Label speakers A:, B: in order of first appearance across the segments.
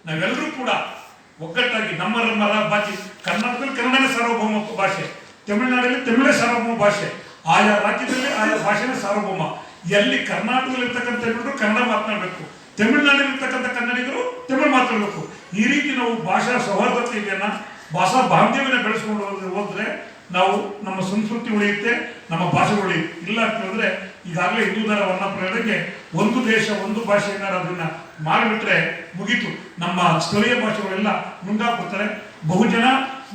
A: ನಾವೆಲ್ಲರೂ ಕೂಡ ಒಗ್ಗಟ್ಟಾಗಿ ನಮ್ಮ ಭಾಷೆ, ಕರ್ನಾಟಕದಲ್ಲಿ ಕನ್ನಡನೇ ಸಾರ್ವಭೌಮ ಭಾಷೆ, ತಮಿಳುನಾಡಲ್ಲಿ ತಮಿಳೇ ಸಾರ್ವಭೌಮ ಭಾಷೆ, ಆಯಾ ರಾಜ್ಯದಲ್ಲಿ ಆಯಾ ಭಾಷೆನೇ ಸಾರ್ವಭೌಮ. ಎಲ್ಲಿ ಕರ್ನಾಟಕದಲ್ಲಿರ್ತಕ್ಕಂಥ ಎಲ್ಲರೂ ಕನ್ನಡ ಮಾತನಾಡಬೇಕು, ತಮಿಳುನಾಡಿನಲ್ಲಿರ್ತಕ್ಕಂಥ ಕನ್ನಡಿಗರು ತಮಿಳು ಮಾತಾಡಬೇಕು. ಈ ರೀತಿ ನಾವು ಭಾಷಾ ಸೌಹಾರ್ದತೆಯನ್ನು, ಭಾಷಾ ಬಾಂಧವ್ಯನ ಬೆಳೆಸ್ಕೊಂಡು ಹೋದ್ರೆ ನಾವು ನಮ್ಮ ಸಂಸ್ಕೃತಿ ಉಳಿಯುತ್ತೆ, ನಮ್ಮ ಭಾಷೆ ಉಳಿಯುತ್ತೆ. ಇಲ್ಲ ಅಂತ ಹೇಳಿದ್ರೆ ಈಗಾಗಲೇ ಹಿಂದೂ ಧರ ವರ್ಣಪ್ರಯೋಗಕ್ಕೆ ಒಂದು ದೇಶ ಒಂದು ಭಾಷೆ ಏನಾರು ಅದನ್ನ ಮಾಡಿಬಿಟ್ರೆ ಮುಗೀತು. ನಮ್ಮ ಸ್ಥಳೀಯ ಭಾಷೆಗಳೆಲ್ಲ ಮುಂದಾಗ್ಬಿಡ್ತಾರೆ. ಬಹುಜನ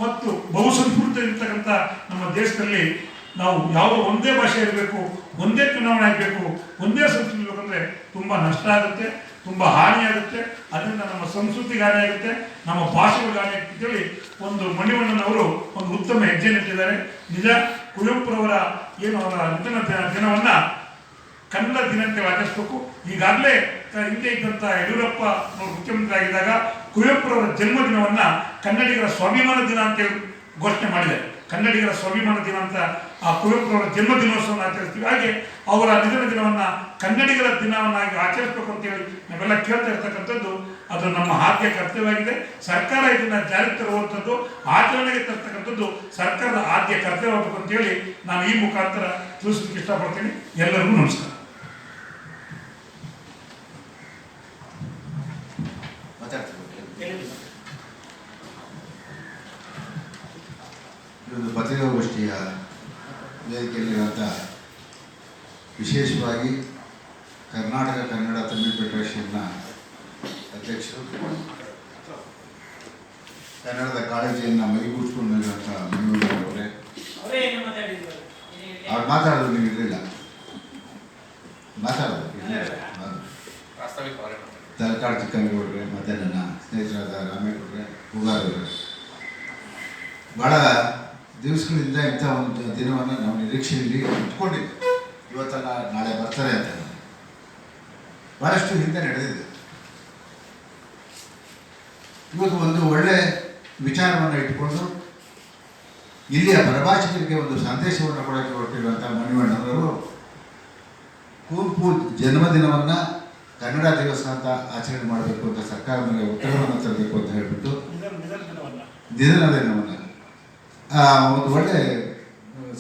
A: ಮತ್ತು ಬಹುಸಂಸ್ಕೃತಿ ಇರ್ತಕ್ಕಂಥ ನಮ್ಮ ದೇಶದಲ್ಲಿ ನಾವು ಯಾವುದೋ ಒಂದೇ ಭಾಷೆ ಇರಬೇಕು, ಒಂದೇ ಚುನಾವಣೆ ಆಗಬೇಕು, ಒಂದೇ ಸಂಸ್ಕೃತಿ ಇರಬೇಕಂದ್ರೆ ತುಂಬ ನಷ್ಟ ಆಗುತ್ತೆ, ತುಂಬ ಹಾನಿಯಾಗುತ್ತೆ. ಅದರಿಂದ ನಮ್ಮ ಸಂಸ್ಕೃತಿಗೆ ಹಾನಿ ಆಗುತ್ತೆ, ನಮ್ಮ ಭಾಷೆಗಳಿಗೆ ಹಾನಿ ಆಗುತ್ತೆ ಅಂತೇಳಿ ಒಂದು ಮಣಿವಣ್ಣನವರು ಒಂದು ಉತ್ತಮ ಹೆಜ್ಜೆ ನಿಟ್ಟಿದ್ದಾರೆ. ನಿಜ, ಕುವೆಂಪುರವರ ಏನು ಅವರ ನಿಧನ ದಿನವನ್ನು ಕನ್ನಡ ದಿನ ಅಂತ ಆಚರಿಸಬೇಕು. ಈಗಾಗಲೇ ಹಿಂದೆ ಇದ್ದಂಥ ಯಡಿಯೂರಪ್ಪ ಮುಖ್ಯಮಂತ್ರಿ ಆಗಿದ್ದಾಗ ಕುವೆಂಪುರವರ ಜನ್ಮದಿನವನ್ನು ಕನ್ನಡಿಗರ ಸ್ವಾಭಿಮಾನ ದಿನ ಅಂತೇಳಿ ಘೋಷಣೆ ಮಾಡಿದೆ. ಕನ್ನಡಿಗರ ಸ್ವಾಭಿಮಾನ ದಿನ ಅಂತ ಆ ಕುವೆಂಪುರವರ ಜನ್ಮ ದಿನೋತ್ಸವವನ್ನು ಆಚರಿಸ್ತೀವಿ. ಹಾಗೆ ಅವರ ನಿಧನ ದಿನವನ್ನು ಕನ್ನಡಿಗರ ದಿನವನ್ನಾಗಿ ಆಚರಿಸಬೇಕು ಅಂತೇಳಿ ನಾವೆಲ್ಲ ಕೇಳ್ತಾ ಇರ್ತಕ್ಕಂಥದ್ದು ಅದು ನಮ್ಮ ಆದ್ಯ ಕರ್ತವ್ಯವಾಗಿದೆ. ಸರ್ಕಾರ ಇದನ್ನು ಜಾರಿಗೆ ತರುವಂಥದ್ದು, ಆಚರಣೆಗೆ ತರ್ತಕ್ಕಂಥದ್ದು ಸರ್ಕಾರದ ಆದ್ಯ ಕರ್ತವ್ಯವಾಗಬೇಕು ಅಂತೇಳಿ ನಾನು ಈ ಮುಖಾಂತರ ತಿಳಿಸೋದಕ್ಕೆ ಇಷ್ಟಪಡ್ತೀನಿ. ಎಲ್ಲರಿಗೂ ನಮಸ್ಕಾರ.
B: ಒಂದು ಪತ್ರಿಕಾಗೋಷ್ಠಿಯ ವೇದಿಕೆಯಲ್ಲಿರುವಂಥ ವಿಶೇಷವಾಗಿ ಕರ್ನಾಟಕ ಕನ್ನಡ ತಮಿಳು ಫೆಡರೇಷನ್ನ ಅಧ್ಯಕ್ಷರು, ಕನ್ನಡದ ಕಾಳಜಿಯನ್ನು ಮೈಗೂಡಿಸ್ಕೊಂಡಿರುವಂಥ ಮನೋಹರವರೇ, ಅವ್ರು ಮಾತಾಡೋದು ನೀವು ಇರಲಿಲ್ಲ, ಮಾತಾಡೋದು ತಲಕಾಡು ಚಿಕ್ಕನಗೌಡ್ರೆ, ಮತ್ತು ನನ್ನ ಸ್ನೇಹಿತರಾದ ರಾಮೇಗೌಡ್ರೆ, ಹುಗಾರವ್ರೆ, ಭಾಳ ದಿವಸಗಳಿಂದ ಇಂಥ ಒಂದು ದಿನವನ್ನು ನಾವು ನಿರೀಕ್ಷೆಯಲ್ಲಿ ಇಟ್ಕೊಂಡಿದ್ದೆ. ಇವತ್ತಲ್ಲ ನಾಳೆ ಬರ್ತಾರೆ ಅಂತ ಭಾಳಷ್ಟು ಹಿಂದೆ ನಡೆದಿದೆ. ಇವತ್ತು ಒಂದು ಒಳ್ಳೆ ವಿಚಾರವನ್ನು ಇಟ್ಕೊಂಡು ಇಲ್ಲಿಯ ಪ್ರಭಾಷಕರಿಗೆ ಒಂದು ಸಂದೇಶವನ್ನು ಕೊಡೋಕ್ಕೆ ಹೊರಟಿರುವಂಥ ಮಣಿವಣ್ಣನವರು ಕುವೆಂಪು ಜನ್ಮದಿನವನ್ನು ಕನ್ನಡ ದಿವಸ ಅಂತ ಆಚರಣೆ ಮಾಡಬೇಕು ಅಂತ ಸರ್ಕಾರದ ಮೇಲೆ ಒತ್ತಡವನ್ನು ತರಬೇಕು ಅಂತ ಹೇಳಿಬಿಟ್ಟು ನಿಧನ ದಿನವನ್ನು ಒಂದು ಒಳ್ಳೆ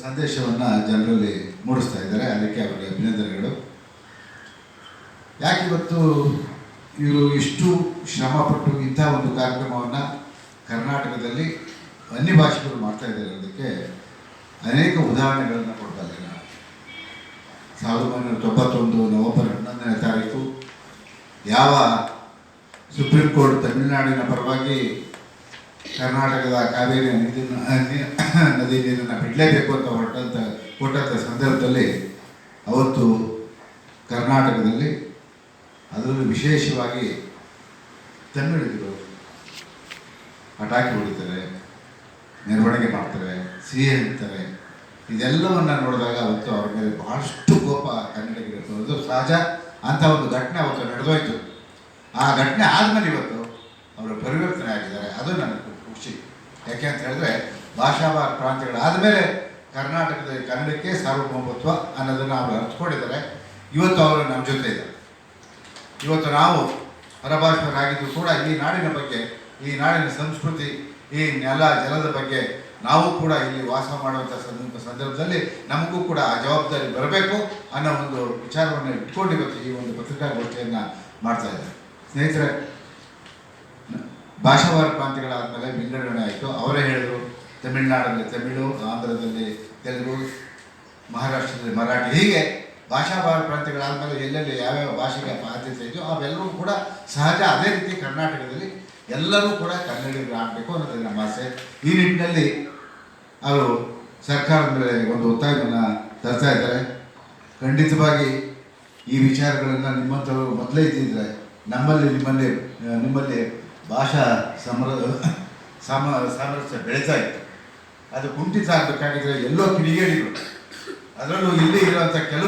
B: ಸಂದೇಶವನ್ನು ಜನರಲ್ಲಿ ಮೂಡಿಸ್ತಾ ಇದ್ದಾರೆ. ಅದಕ್ಕೆ ಅವರಿಗೆ ಅಭಿನಂದನೆಗಳು. ಯಾಕಿವತ್ತು ಇವರು ಇಷ್ಟು ಶ್ರಮಪಟ್ಟು ಇಂಥ ಒಂದು ಕಾರ್ಯಕ್ರಮವನ್ನು ಕರ್ನಾಟಕದಲ್ಲಿ ಅನ್ಯ ಭಾಷೆಗಳು ಮಾಡ್ತಾ ಇದ್ದಾರೆ ಅದಕ್ಕೆ ಅನೇಕ ಉದಾಹರಣೆಗಳನ್ನು ಕೊಡ್ತಾ ಇದ್ದಾರೆ. 1991 ನವೆಂಬರ್ 11ನೇ ತಾರೀಕು ಯಾವ ಸುಪ್ರೀಂ ಕೋರ್ಟ್ ತಮಿಳುನಾಡಿನ ಪರವಾಗಿ ಕರ್ನಾಟಕದ ಕಾವೇರಿ ನದಿ ನೀರನ್ನು ಬಿಡಲೇಬೇಕು ಅಂತ ಕೊಟ್ಟಂಥ ಸಂದರ್ಭದಲ್ಲಿ ಅವತ್ತು ಕರ್ನಾಟಕದಲ್ಲಿ ಅದರಲ್ಲೂ ವಿಶೇಷವಾಗಿ ತಮಿಳಿಗರು ಪಟಾಕಿ ಹೊಡಿತಾರೆ, ಮೆರವಣಿಗೆ ಮಾಡ್ತಾರೆ, ಸಿಹಿ ಅಂತಾರೆ. ಇದೆಲ್ಲವನ್ನು ನೋಡಿದಾಗ ಅವತ್ತು ಅವ್ರ ಮೇಲೆ ಬಹಳಷ್ಟು ಕೋಪ ಕನ್ನಡಿಗರು ಸಹಜ. ಅಂಥ ಒಂದು ಘಟನೆ ಅವತ್ತು ನಡೆದೋಯ್ತು. ಆ ಘಟನೆ ಆದಮೇಲೆ ಇವತ್ತು ಅವರು ಪರಿವರ್ತನೆ ಆಗಿದ್ದಾರೆ. ಅದು ನನಗೆ ಖುಷಿ. ಯಾಕೆ ಅಂತ ಹೇಳಿದ್ರೆ ಭಾಷಾ ಪ್ರಾಂತ್ಯಗಳಾದಮೇಲೆ ಕರ್ನಾಟಕದಲ್ಲಿ ಕನ್ನಡಕ್ಕೆ ಸಾರ್ವಭೌಮತ್ವ ಅನ್ನೋದನ್ನು ಅವರು ಅರ್ಥಕೊಂಡಿದ್ದಾರೆ. ಇವತ್ತು ಅವರು ನಮ್ಮ ಜೊತೆ ಇದ್ದಾರೆ. ಇವತ್ತು ನಾವು ಪರಭಾಷಕರಾಗಿದ್ದು ಕೂಡ ಈ ನಾಡಿನ ಬಗ್ಗೆ, ಈ ನಾಡಿನ ಸಂಸ್ಕೃತಿ, ಈ ನೆಲ ಜಲದ ಬಗ್ಗೆ ನಾವು ಕೂಡ ಇಲ್ಲಿ ವಾಸ ಮಾಡುವಂಥ ಸಂದರ್ಭದಲ್ಲಿ ನಮಗೂ ಕೂಡ ಆ ಜವಾಬ್ದಾರಿ ಬರಬೇಕು ಅನ್ನೋ ಒಂದು ವಿಚಾರವನ್ನು ಇಟ್ಕೊಂಡು ಇವತ್ತು ಈ ಒಂದು ಪತ್ರಿಕಾಗೋಷ್ಠಿಯನ್ನು ಮಾಡ್ತಾ ಇದ್ದಾರೆ. ಸ್ನೇಹಿತರೆ, ಭಾಷಾವಾರ ಪ್ರಾಂತ್ಯಗಳಾದಮೇಲೆ ವಿಂಗಡಣೆ ಆಯಿತು. ಅವರೇ ಹೇಳಿದರು, ತಮಿಳುನಾಡಲ್ಲಿ ತಮಿಳು, ಆಂಧ್ರದಲ್ಲಿ ತೆಲುಗು, ಮಹಾರಾಷ್ಟ್ರದಲ್ಲಿ ಮರಾಠಿ, ಹೀಗೆ ಭಾಷಾವಾರ ಪ್ರಾಂತ್ಯಗಳಾದಮೇಲೆ ಎಲ್ಲೆಲ್ಲಿ ಯಾವ್ಯಾವ ಭಾಷೆಗೆ ಆದ್ಯತೆ ಇದೆಯೋ ಅವೆಲ್ಲವೂ ಕೂಡ ಸಹಜ. ಅದೇ ರೀತಿ ಕರ್ನಾಟಕದಲ್ಲಿ ಎಲ್ಲರೂ ಕೂಡ ಕನ್ನಡಿಗರು ಆಗಬೇಕು ಅನ್ನೋದು ನಮ್ಮ ಆಸೆ. ಈ ನಿಟ್ಟಿನಲ್ಲಿ ಅವರು ಸರ್ಕಾರದ ಮೇಲೆ ಒಂದು ಒತ್ತಾಯವನ್ನು ತರ್ತಾ ಇದ್ದಾರೆ. ಖಂಡಿತವಾಗಿ ಈ ವಿಚಾರಗಳನ್ನು ನಿಮ್ಮಂಥವರು ಮೊದಲೇ ಇದ್ದಿದ್ರೆ ನಿಮ್ಮಲ್ಲಿ ಭಾಷಾ ಸಾಮರಸ್ಯ ಬೆಳೀತಾ ಇತ್ತು. ಅದು ಕುಂಠಿತ ಆಗಬೇಕಾಗಿದ್ರೆ ಎಲ್ಲೋ ಕಿಡಿಗೇಡಿಗಳು, ಅದರಲ್ಲೂ ಇಲ್ಲಿ ಇರುವಂಥ ಕೆಲವು